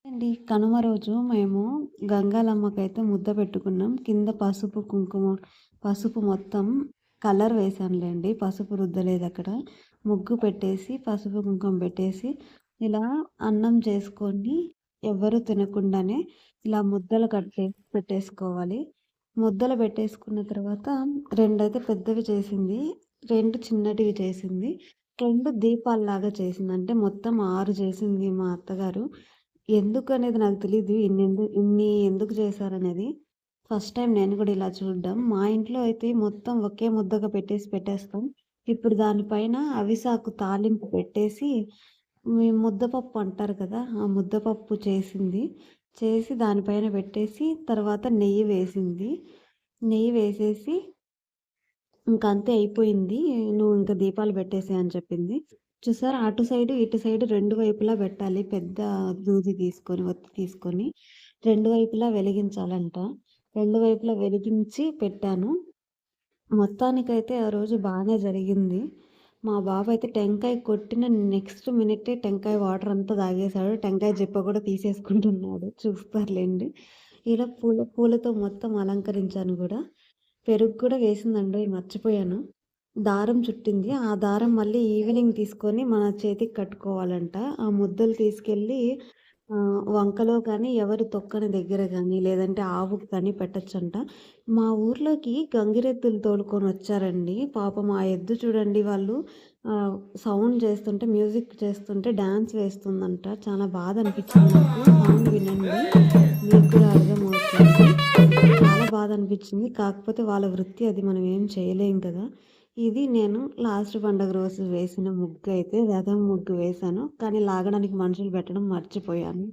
అండి. కనుమ రోజు మేము గంగాలమ్మకైతే ముద్ద పెట్టుకున్నాం. కింద పసుపు, కుంకుమ పసుపు మొత్తం కలర్ వేశానులేండి. పసుపు రుద్దలేదక్కడ. ముగ్గు పెట్టేసి, పసుపు, కుంకుమ పెట్టేసి, ఇలా అన్నం చేసుకొని ఎవ్వరు తినకుండానే ఇలా ముద్దలు కట్టేసి పెట్టేసుకోవాలి. ముద్దలు పెట్టేసుకున్న తర్వాత 2 అయితే పెద్దవి చేసింది. 2 చిన్నటివి చేసింది. 2 దీపాల్లాగా చేసింది. అంటే మొత్తం 6 చేసింది మా అత్తగారు. ఎందుకనేది నాకు తెలీదు. ఇన్ని ఎందుకు చేశారనేది. ఫస్ట్ టైమ్ నేను గూడా ఇలా చూడ్డం. మా ఇంట్లో అయితే మొత్తం ఒకే ముద్దగా పెట్టేస్తాం. ఇప్పుడు దానిపైన అవిసాకు తాలింపు పెట్టేసి, ముద్దపప్పు అంటారు కదా! ఆ ముద్దపప్పు చేసింది. చేసి దానిపైన పెట్టేసి, తర్వాత నెయ్యి వేసింది. నెయ్యి వేసేసి ఇంక అంతే అయిపోయింది. నువ్వు ఇంక దీపాలు పెట్టేసేయి అని చెప్పింది. చూసారా అటు సైడు, ఇటు సైడు 2 వైపులా పెట్టాలి. పెద్ద దూది తీసుకొని, ఒత్తి తీసుకొని 2 వైపులా వెలిగించాలంట. 2 వైపులా వెలిగించి పెట్టాను. మొత్తానికైతే ఆ రోజు బానే జరిగింది. మా బాబయితే టెంకాయ కొట్టిన నెక్స్ట్ మినిట్టే టెంకాయ వాటర్ అంతా తాగేసాడు. టెంకాయ జిప్ప కూడా తీసేసుకుంటున్నాడు. చూస్తారులెండి. ఇలా పూలతో మొత్తం అలంకరించాను గూడా. పెరుగు కూడా వేసిందండోయ్! మర్చిపోయాను. దారం చుట్టింది. ఆ దారం మళ్ళీ ఈవినింగ్ తీసుకొని మన చేతికి కట్టుకోవాలంట. ఆ ముద్దలు తీసుకెళ్ళి వంకలో కానీ, ఎవరు తొక్కని దగ్గర గానీ, లేదంటే ఆవుకి కానీ పెట్టొచ్చంట. మా ఊర్లోకి గంగిరెద్దులు తోలుకొనొచ్చారండి. పాపం ఆ ఎద్దు చూడండి వాళ్ళు సౌండ్ చేస్తుంటే, మ్యూజిక్ చేస్తుంటే డాన్స్ వేస్తుందంట. చాలా బాధ అనిపిచ్చింది నాకు. సౌండ్ వినండి. మీకు కూడా అర్థమవుతుంది. చాలా బాధ అనిపిచ్చింది. కాకపోతే వాళ్ళ వృత్తి అది. మనం ఏం చేయలేం కదా! ఇది నేను లాస్ట్ పండగ రోజు వేసిన ముగ్గయితే రథం ముగ్గు వేశాను. కానీ లాగడానికి మనుషులు పెట్టడం మర్చిపోయాను.